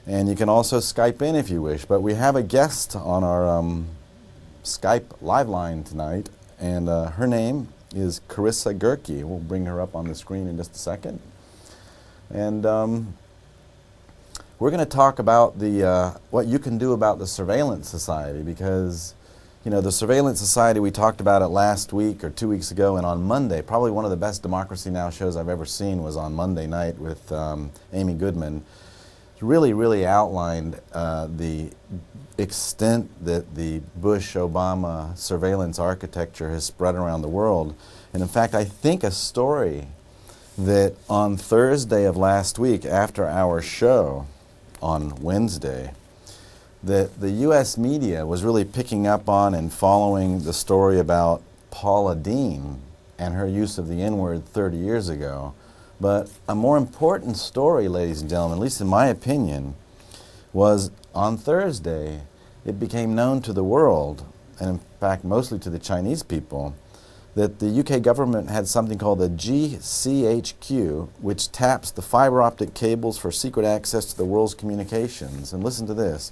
And you can also Skype in if you wish. But we have a guest on our Skype live line tonight, and her name is Karissa Gerhke. We'll bring her up on the screen in just a second. And we're going to talk about the what you can do about the surveillance society, because you know, the surveillance society, we talked about it last week or 2 weeks ago, and on Monday, probably one of the best Democracy Now! Shows I've ever seen was on Monday night with Amy Goodman. Really outlined the extent that the Bush-Obama surveillance architecture has spread around the world. And in fact, I think a story that on Thursday of last week, after our show on Wednesday, that the U.S. media was really picking up on and following the story about Paula Deen and her use of the N-word 30 years ago. But a more important story, ladies and gentlemen, at least in my opinion, was on Thursday, it became known to the world, and in fact mostly to the Chinese people, that the UK government had something called the GCHQ, which taps the fiber optic cables for secret access to the world's communications. And listen to this.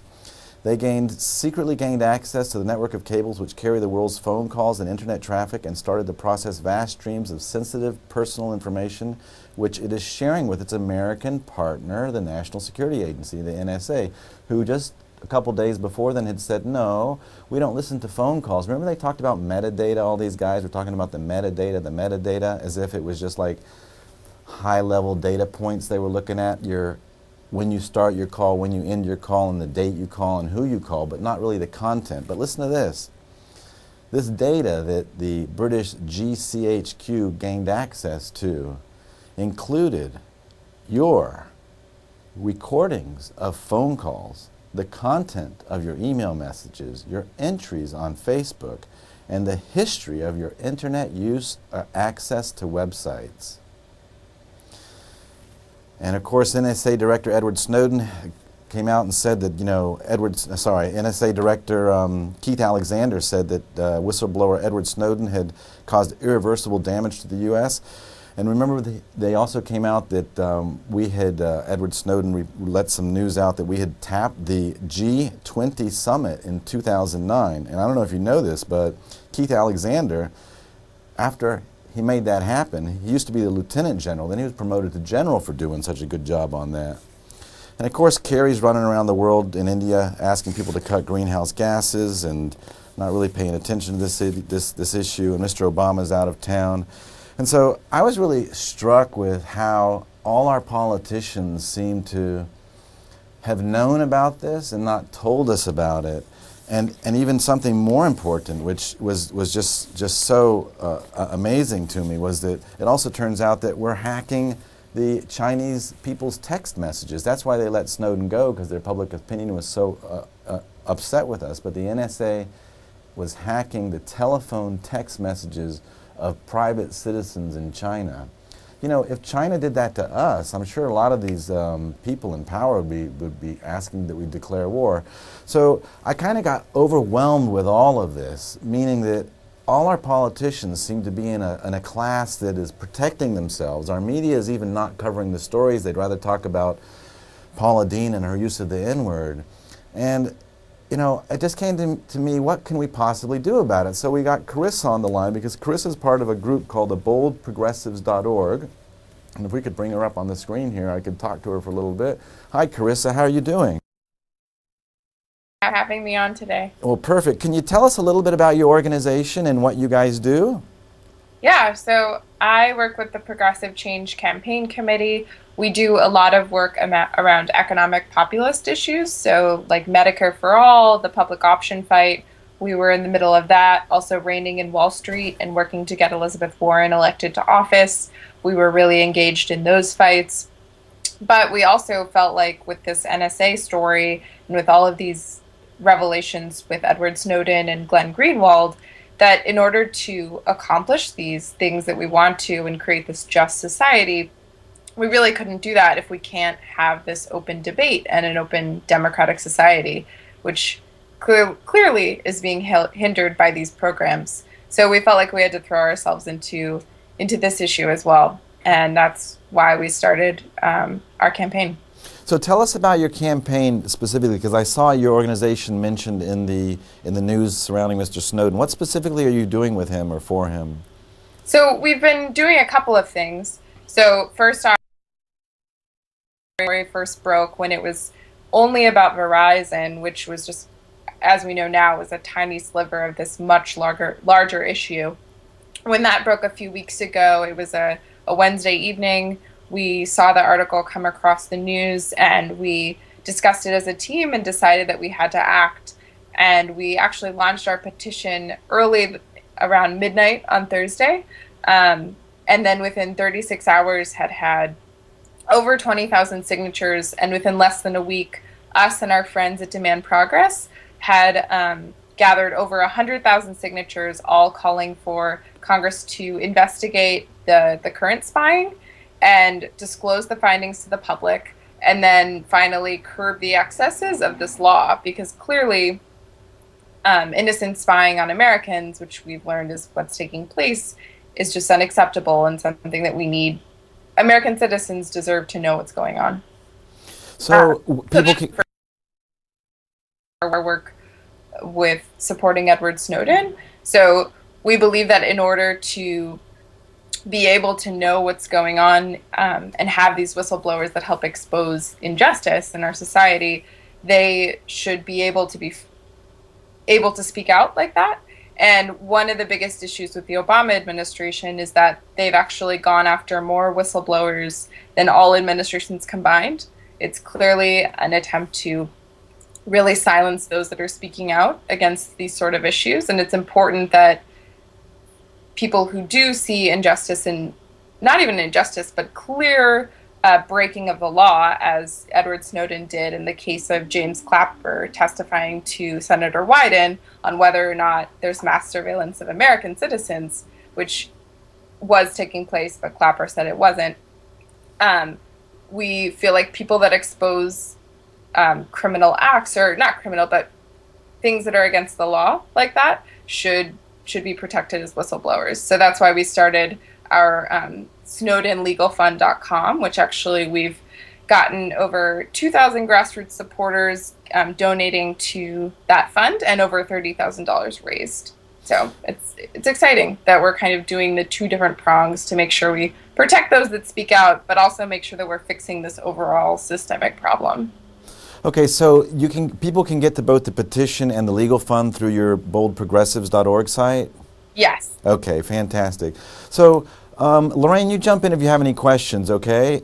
They secretly gained access to the network of cables which carry the world's phone calls and internet traffic, and started to process vast streams of sensitive personal information which it is sharing with its American partner, the National Security Agency, the NSA, who just a couple days before then had said, no, we don't listen to phone calls. Remember they talked about metadata? All these guys were talking about the metadata, as if it was just like high-level data points they were looking at. When you start your call, when you end your call, and the date you call, and who you call, but not really the content. But listen to this. This data that the British GCHQ gained access to included your recordings of phone calls, the content of your email messages, your entries on Facebook, and the history of your internet use or access to websites. And of course, NSA Director Edward Snowden came out and said that, you know, NSA Director Keith Alexander said that whistleblower Edward Snowden had caused irreversible damage to the U.S. And remember, they also came out that Edward Snowden let some news out that we had tapped the G20 summit in 2009. And I don't know if you know this, but Keith Alexander, after he made that happen, he used to be the lieutenant general, then he was promoted to general for doing such a good job on that. And of course, Kerry's running around the world in India asking people to cut greenhouse gases and not really paying attention to this issue, and Mr. Obama's out of town. And so I was really struck with how all our politicians seem to have known about this and not told us about it. And even something more important, which was just so amazing to me, was that it also turns out that we're hacking the Chinese people's text messages. That's why they let Snowden go, because their public opinion was so upset with us. But the NSA was hacking the telephone text messages of private citizens in China. You know, if China did that to us, I'm sure a lot of these people in power would be asking that we declare war. So I kind of got overwhelmed with all of this, meaning that all our politicians seem to be in a class that is protecting themselves. Our media is even not covering the stories. They'd rather talk about Paula Deen and her use of the N-word. And you know, it just came to me, what can we possibly do about it? So we got Karissa on the line, because Karissa is part of a group called the boldprogressives.org. And if we could bring her up on the screen here, I could talk to her for a little bit. Hi, Karissa, how are you doing? For having me on today. Well, perfect. Can you tell us a little bit about your organization and what you guys do? Yeah, so I work with the Progressive Change Campaign Committee. We do a lot of work around economic populist issues, so like Medicare for all, the public option fight. We were in the middle of that, also reigning in Wall Street and working to get Elizabeth Warren elected to office. We were really engaged in those fights. But we also felt like with this NSA story and with all of these revelations with Edward Snowden and Glenn Greenwald, that in order to accomplish these things that we want to and create this just society, we really couldn't do that if we can't have this open debate and an open democratic society, which clearly is being hindered by these programs. So we felt like we had to throw ourselves into this issue as well. And that's why we started our campaign. So tell us about your campaign specifically, because I saw your organization mentioned in the news surrounding Mr. Snowden. What specifically are you doing with him or for him? So we've been doing a couple of things. So first off, first broke when it was only about Verizon, which was just, as we know now, was a tiny sliver of this much larger issue. When that broke a few weeks ago, it was a Wednesday evening. We saw the article come across the news and we discussed it as a team and decided that we had to act. And we actually launched our petition early around midnight on Thursday. And then within 36 hours had over 20,000 signatures. And within less than a week, us and our friends at Demand Progress had gathered over 100,000 signatures, all calling for Congress to investigate the current spying and disclose the findings to the public, and then finally curb the excesses of this law, because clearly innocent spying on Americans, which we've learned is what's taking place, is just unacceptable and something that we need. American citizens deserve to know what's going on. So people can... Our work with supporting Edward Snowden. So we believe that in order to be able to know what's going on and have these whistleblowers that help expose injustice in our society, they should be able to speak out like that. And one of the biggest issues with the Obama administration is that they've actually gone after more whistleblowers than all administrations combined. It's clearly an attempt to really silence those that are speaking out against these sort of issues. And it's important that people who do see injustice, and not even injustice, but clear breaking of the law, as Edward Snowden did in the case of James Clapper testifying to Senator Wyden on whether or not there's mass surveillance of American citizens, which was taking place, but Clapper said it wasn't. We feel like people that expose criminal acts, or not criminal, but things that are against the law like that, should be protected as whistleblowers. So that's why we started our SnowdenLegalFund.com, which actually we've gotten over 2,000 grassroots supporters donating to that fund, and over $30,000 raised. So it's exciting that we're kind of doing the two different prongs to make sure we protect those that speak out, but also make sure that we're fixing this overall systemic problem. Okay, so people can get to both the petition and the legal fund through your boldprogressives.org site? Yes. Okay, fantastic. So, Lorraine, you jump in if you have any questions, okay?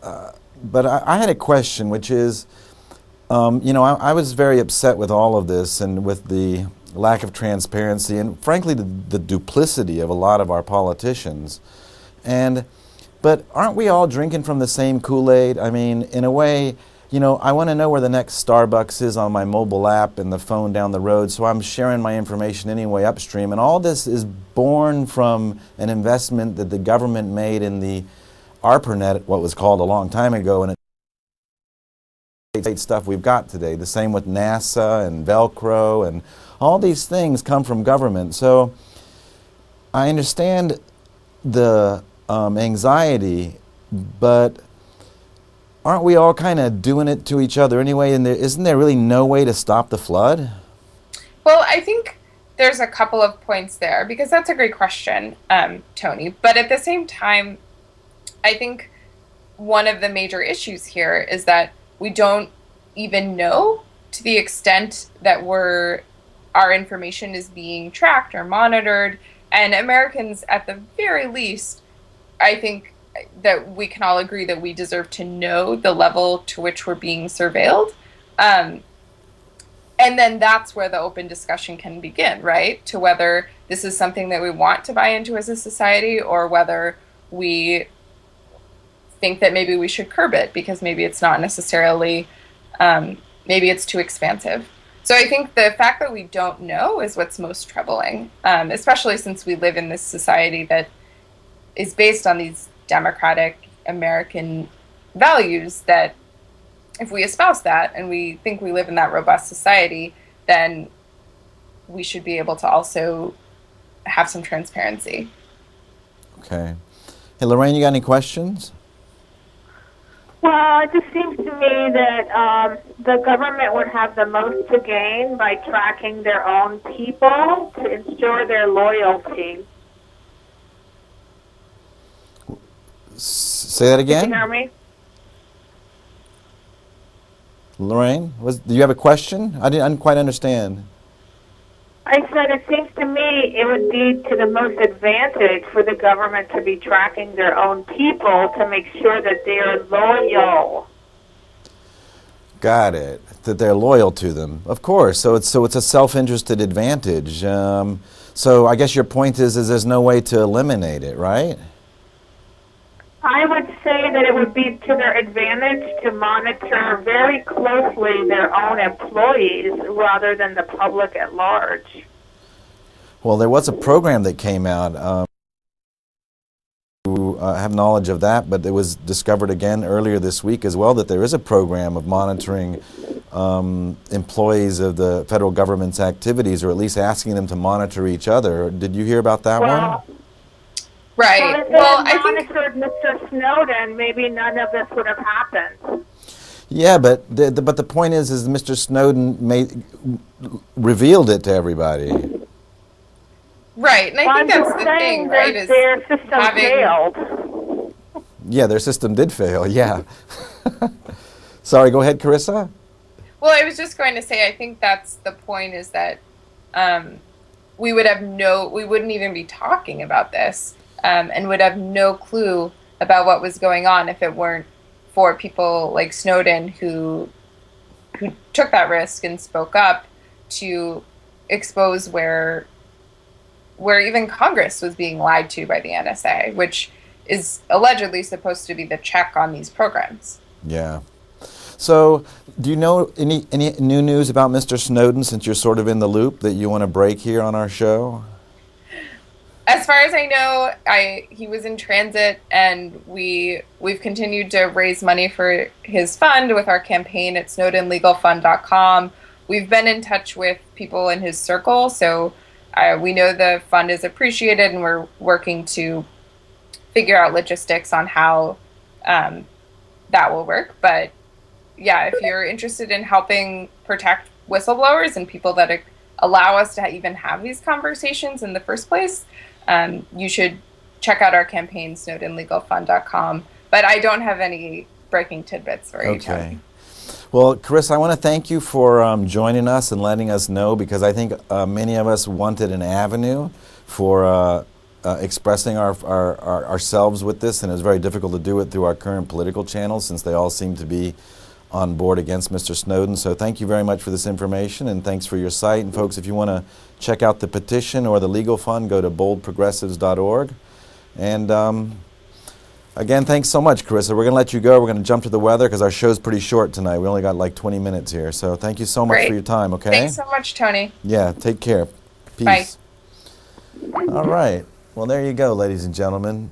But I had a question, which is, I was very upset with all of this and with the lack of transparency and, frankly, the duplicity of a lot of our politicians. But aren't we all drinking from the same Kool-Aid? I mean, in a way, I want to know where the next Starbucks is on my mobile app and the phone down the road, so I'm sharing my information anyway upstream. And all this is born from an investment that the government made in the ARPANET, what was called a long time ago, and it's stuff we've got today. The same with NASA and Velcro, and all these things come from government. So I understand the anxiety, but aren't we all kind of doing it to each other anyway? And isn't there really no way to stop the flood? Well, I think there's a couple of points there, because that's a great question, Tony. But at the same time, I think one of the major issues here is that we don't even know to the extent that our information is being tracked or monitored. And Americans, at the very least, I think that we can all agree that we deserve to know the level to which we're being surveilled. And then that's where the open discussion can begin, right? To whether this is something that we want to buy into as a society, or whether we think that maybe we should curb it because maybe it's not necessarily, maybe it's too expansive. So I think the fact that we don't know is what's most troubling, especially since we live in this society that is based on these democratic American values, that if we espouse that and we think we live in that robust society, then we should be able to also have some transparency. Okay. Hey, Lorraine, you got any questions? Well, it just seems to me that the government would have the most to gain by tracking their own people to ensure their loyalty. Say that again? Did you hear me? Lorraine, do you have a question? I didn't quite understand. I said it seems to me it would be to the most advantage for the government to be tracking their own people to make sure that they are loyal. Got it. That they're loyal to them, of course. So it's a self-interested advantage. So I guess your point is there's no way to eliminate it, right? I would say that it would be to their advantage to monitor very closely their own employees rather than the public at large. Well, there was a program that came out. I have knowledge of that, but it was discovered again earlier this week as well that there is a program of monitoring employees of the federal government's activities, or at least asking them to monitor each other. Did you hear about that one? Right. Well, if they had monitored Mr. Snowden, maybe none of this would have happened. Yeah, but the point is Mr. Snowden revealed it to everybody. Right, and I think that's the thing, right? Is their system failed. Yeah, their system did fail. Yeah. Sorry, go ahead, Karissa. Well, I was just going to say, I think that's the point, is that we wouldn't even be talking about this. And would have no clue about what was going on if it weren't for people like Snowden who took that risk and spoke up to expose where even Congress was being lied to by the NSA, which is allegedly supposed to be the check on these programs. Yeah. So, do you know any new news about Mr. Snowden, since you're sort of in the loop, that you want to break here on our show? As far as I know, he was in transit, and we've continued to raise money for his fund with our campaign at snowdenlegalfund.com. We've been in touch with people in his circle, so we know the fund is appreciated, and we're working to figure out logistics on how that will work. But yeah, if you're interested in helping protect whistleblowers and people that allow us to even have these conversations in the first place, you should check out our campaign, snowdenlegalfund.com. But I don't have any breaking tidbits for you, Tony. Okay. Well, Karissa, I want to thank you for joining us and letting us know, because I think many of us wanted an avenue for expressing ourselves with this, and it was very difficult to do it through our current political channels since they all seem to be on board against Mr. Snowden. So thank you very much for this information, and thanks for your site. And folks, if you want to check out the petition or the legal fund, go to boldprogressives.org. And again, thanks so much, Karissa. We're going to let you go. We're going to jump to the weather because our show's pretty short tonight. We only got like 20 minutes here. So thank you so much for your time, okay? Thanks so much, Tony. Yeah, take care. Peace. Bye. All right. Well, there you go, ladies and gentlemen.